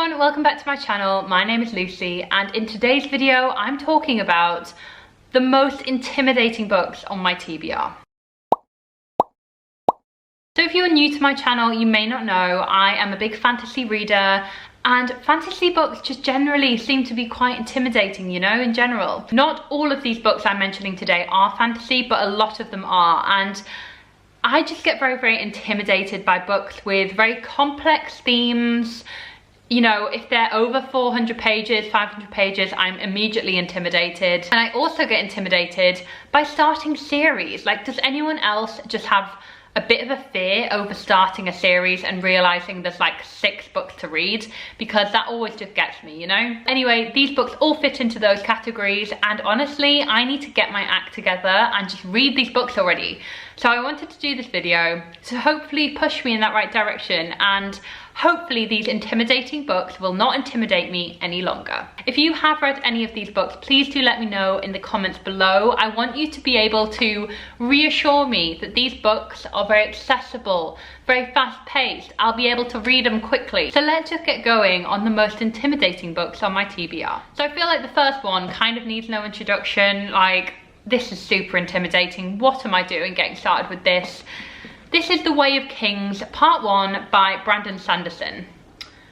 everyone, welcome back to my channel. My name is Lucy, and in today's video I'm talking about the most intimidating books on my TBR. So if you're new to my channel, you may not know I am a big fantasy reader, and fantasy books just generally seem to be quite intimidating, you know, in general. Not all of these books I'm mentioning today are fantasy, but a lot of them are, and I just get very intimidated by books with very complex themes. You know, if they're over 400 pages, 500 pages, I'm immediately intimidated. And I also get intimidated by starting series. Like, does anyone else just have a bit of a fear over starting a series and realizing there's like 6 books to read? Because that always just gets me, you know? Anyway, these books all fit into those categories, and honestly, I need to get my act together and just read these books already. So I wanted to do this video to hopefully push me in that right direction, and hopefully these intimidating books will not intimidate me any longer. If you have read any of these books, please do let me know in the comments below. I want you to be able to reassure me that these books are very accessible, very fast-paced. I'll be able to read them quickly. So let's just get going on the most intimidating books on my TBR. So I feel like the first one kind of needs no introduction. Like, this is super intimidating. What am I doing getting started with this? This is The Way of Kings, Part 1 by Brandon Sanderson.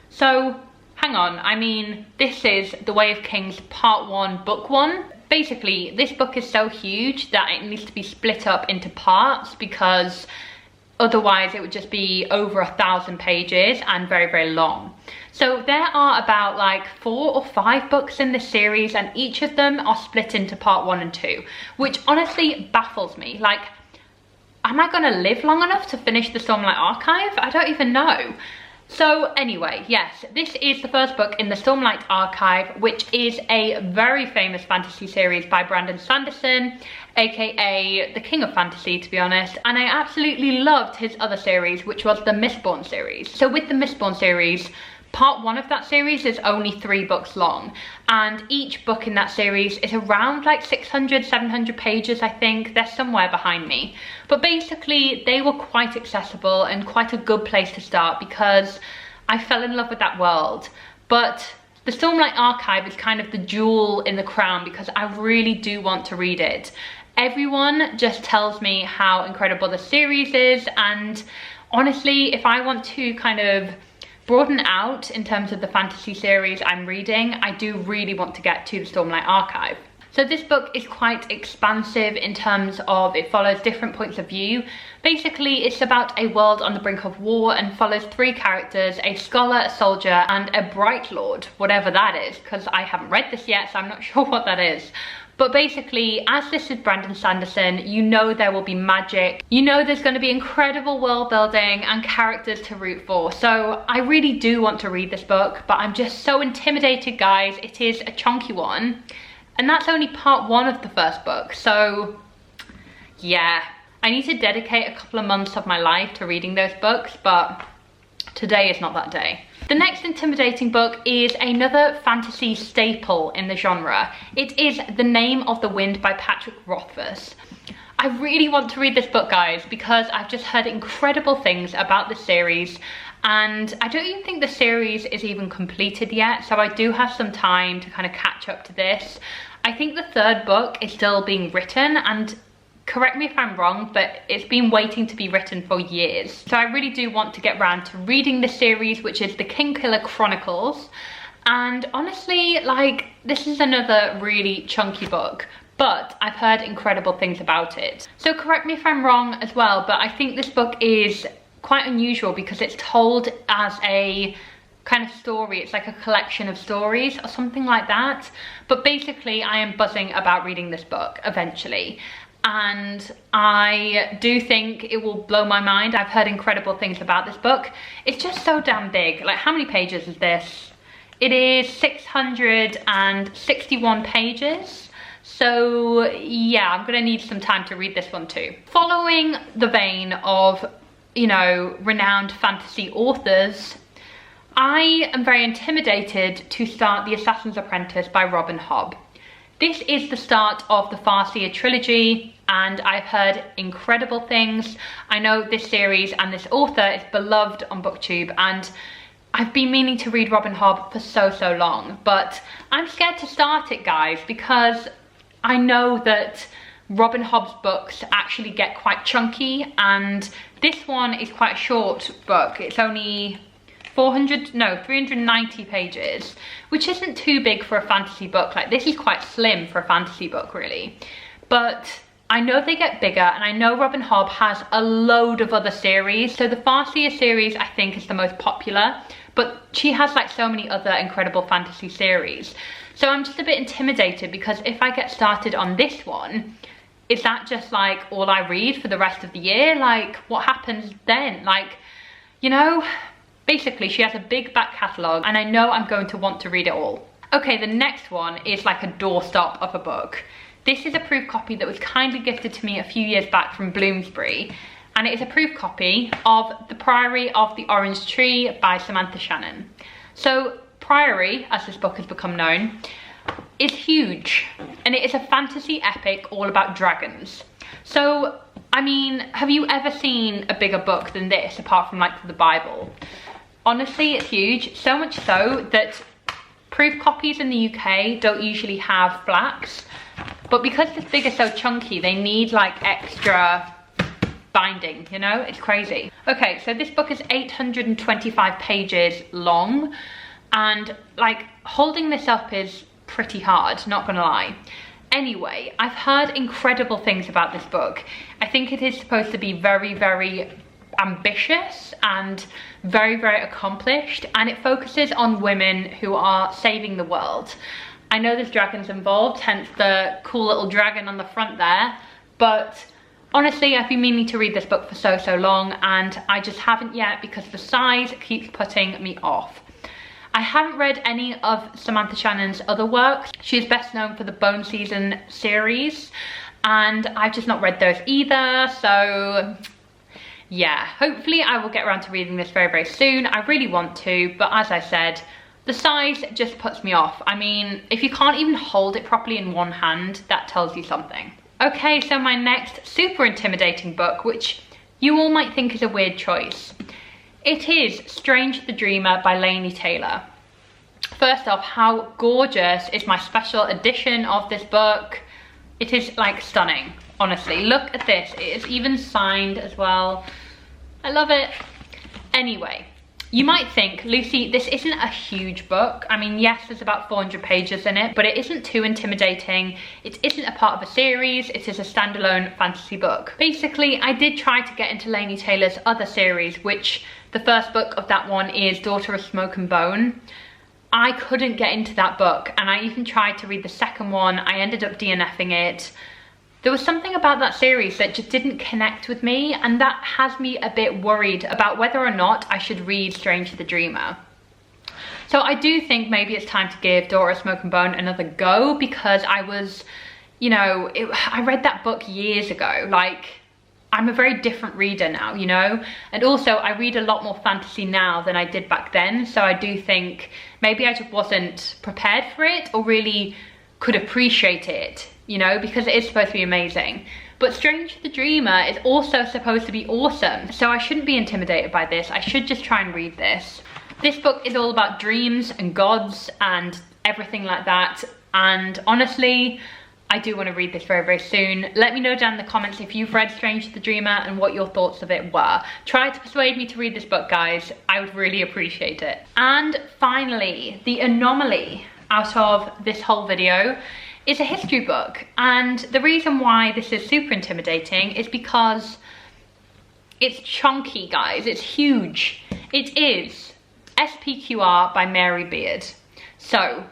So, hang on, I mean, this is The Way of Kings Part 1, Book 1. Basically, this book is so huge that it needs to be split up into parts, because otherwise it would just be over 1,000 pages and very long. So there are about like 4 or 5 books in this series, and each of them are split into Part 1 and 2, which honestly baffles me. Like, am I gonna live long enough to finish the Stormlight Archive? I don't even know. So anyway, yes, this is the first book in the Stormlight Archive, which is a very famous fantasy series by Brandon Sanderson, aka the king of fantasy, to be honest. And I absolutely loved his other series, which was the Mistborn series. So with the Mistborn series, Part 1 of that series is only 3 books long, and each book in that series is around like 600, 700 pages, I think. They're somewhere behind me. But basically, they were quite accessible and quite a good place to start, because I fell in love with that world. But the Stormlight Archive is kind of the jewel in the crown, because I really do want to read it. Everyone just tells me how incredible the series is, and honestly, if I want to kind of broaden out in terms of the fantasy series I'm reading, I do really want to get to the Stormlight Archive. So this book is quite expansive in terms of it follows different points of view. Basically, it's about a world on the brink of war and follows 3 characters: a scholar, a soldier, and a bright lord, whatever that is, because I haven't read this yet, so I'm not sure what that is. But basically, as this is Brandon Sanderson, you know there will be magic. You know there's going to be incredible world building and characters to root for. So I really do want to read this book, but I'm just so intimidated, guys. It is a chunky one. And that's only Part 1 of the first book. So yeah, I need to dedicate a couple of months of my life to reading those books, but today is not that day. The next intimidating book is another fantasy staple in the genre. It is The Name of the Wind by Patrick Rothfuss. I really want to read this book, guys, because I've just heard incredible things about the series, and I don't even think the series is even completed yet, so I do have some time to kind of catch up to this. I think the 3rd book is still being written, and correct me if I'm wrong, but it's been waiting to be written for years. So I really do want to get around to reading this series, which is the Kingkiller Chronicles. And honestly, like, this is another really chunky book, but I've heard incredible things about it. So correct me if I'm wrong as well, but I think this book is quite unusual because it's told as a kind of story. It's like a collection of stories or something like that. But basically, I am buzzing about reading this book eventually, and I do think it will blow my mind. I've heard incredible things about this book. It's just so damn big. Like, how many pages is this? It is 661 pages. So yeah, I'm gonna need some time to read this one too. Following the vein of, you know, renowned fantasy authors, I am very intimidated to start The Assassins Apprentice by Robin Hobb. This is the start of the Farseer trilogy, and I've heard incredible things. I know this series and this author is beloved on booktube, and I've been meaning to read Robin Hobb for so long, but I'm scared to start it, guys, because I know that Robin Hobb's books actually get quite chunky, and this one is quite a short book. It's only 390 pages, which isn't too big for a fantasy book. Like, this is quite slim for a fantasy book, really. But I know they get bigger, and I know Robin Hobb has a load of other series. So the Farseer series, I think, is the most popular, but she has like so many other incredible fantasy series. So I'm just a bit intimidated, because if I get started on this one, is that just like all I read for the rest of the year? Like, what happens then? Like, you know, basically she has a big back catalogue, and I know I'm going to want to read it all. Okay, the next one is like a doorstop of a book. This is a proof copy that was kindly gifted to me a few years back from Bloomsbury, and it is a proof copy of The Priory of the Orange Tree by Samantha Shannon. So Priory, as this book has become known, is huge, and it is a fantasy epic all about dragons. So, I mean, have you ever seen a bigger book than this, apart from like the Bible? Honestly, it's huge, so much so that proof copies in the UK don't usually have blacks, but because this big is so chunky, they need like extra binding, you know? It's crazy. Okay, so this book is 825 pages long, and like holding this up is pretty hard, not gonna lie. Anyway, I've heard incredible things about this book. I think it is supposed to be very ambitious and very accomplished, and it focuses on women who are saving the world. I know there's dragons involved, hence the cool little dragon on the front there, but honestly, I've been meaning to read this book for so long, and I just haven't yet because the size keeps putting me off. I haven't read any of Samantha Shannon's other works. She's best known for the Bone Season series, and I've just not read those either, so yeah, hopefully I will get around to reading this very soon. I really want to, but as I said, the size just puts me off. I mean, if you can't even hold it properly in one hand, that tells you something. Okay, so my next super intimidating book, which you all might think is a weird choice. It is Strange the Dreamer by Laini Taylor. First off, how gorgeous is my special edition of this book? It is like stunning, honestly. Look at this, it is even signed as well. I love it. Anyway, you might think, Lucy, this isn't a huge book. I mean, yes, there's about 400 pages in it, but it isn't too intimidating. It isn't a part of a series, it is a standalone fantasy book. Basically, I did try to get into Laini Taylor's other series, which the first book of that one is Daughter of Smoke and Bone. I couldn't get into that book, and I even tried to read the second one. I ended up DNFing it. There was something about that series that just didn't connect with me, and that has me a bit worried about whether or not I should read Strange the Dreamer. So I do think maybe it's time to give Daughter of Smoke and Bone another go, because I was, you know, I read that book years ago. Like, I'm a very different reader now, you know? And also, I read a lot more fantasy now than I did back then, so I do think maybe I just wasn't prepared for it or really could appreciate it, you know, because it is supposed to be amazing. But Strange the Dreamer is also supposed to be awesome, so I shouldn't be intimidated by this. I should just try and read this. This book is all about dreams and gods and everything like that, and honestly, I do want to read this very soon. Let me know down in the comments if you've read Strange the Dreamer and what your thoughts of it were. Try to persuade me to read this book, guys. I would really appreciate it. And finally, the anomaly out of this whole video is a history book. And the reason why this is super intimidating is because it's chunky, guys. It's huge. It is SPQR by Mary Beard. So,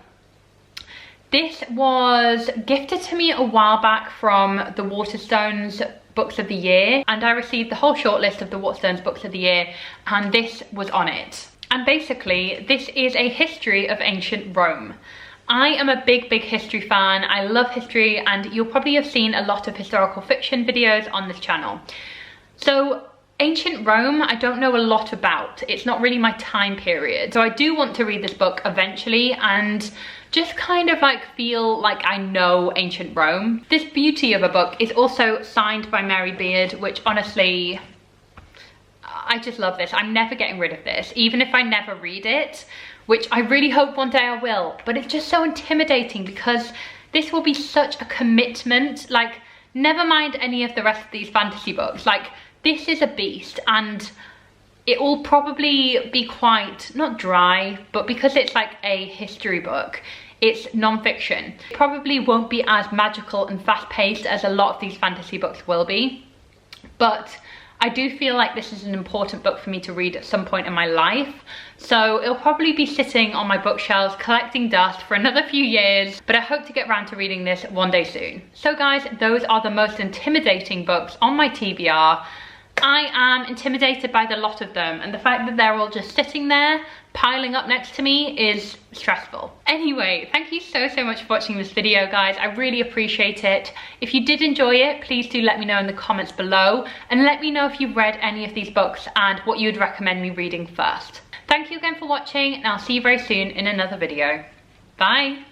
this was gifted to me a while back from the Waterstones Books of the Year, and I received the whole shortlist of the Waterstones Books of the Year, and this was on it. And basically, this is a history of ancient Rome. I am a big history fan. I love history, and you'll probably have seen a lot of historical fiction videos on this channel. So, ancient Rome, I don't know a lot about. It's not really my time period. So I do want to read this book eventually and just kind of like feel like I know ancient Rome. This beauty of a book is also signed by Mary Beard, which honestly, I just love this. I'm never getting rid of this, even if I never read it, which I really hope one day I will. But it's just so intimidating because this will be such a commitment. Like, never mind any of the rest of these fantasy books. Like, this is a beast, and it will probably be quite, not dry, but because it's like a history book, it's non-fiction. It probably won't be as magical and fast-paced as a lot of these fantasy books will be. But I do feel like this is an important book for me to read at some point in my life. So it'll probably be sitting on my bookshelves collecting dust for another few years, but I hope to get around to reading this one day soon. So guys, those are the most intimidating books on my TBR. I am intimidated by the lot of them, and the fact that they're all just sitting there piling up next to me is stressful. Anyway, thank you so much for watching this video, guys. I really appreciate it. If you did enjoy it, please do let me know in the comments below, and let me know if you've read any of these books and what you'd recommend me reading first. Thank you again for watching, and I'll see you very soon in another video. Bye.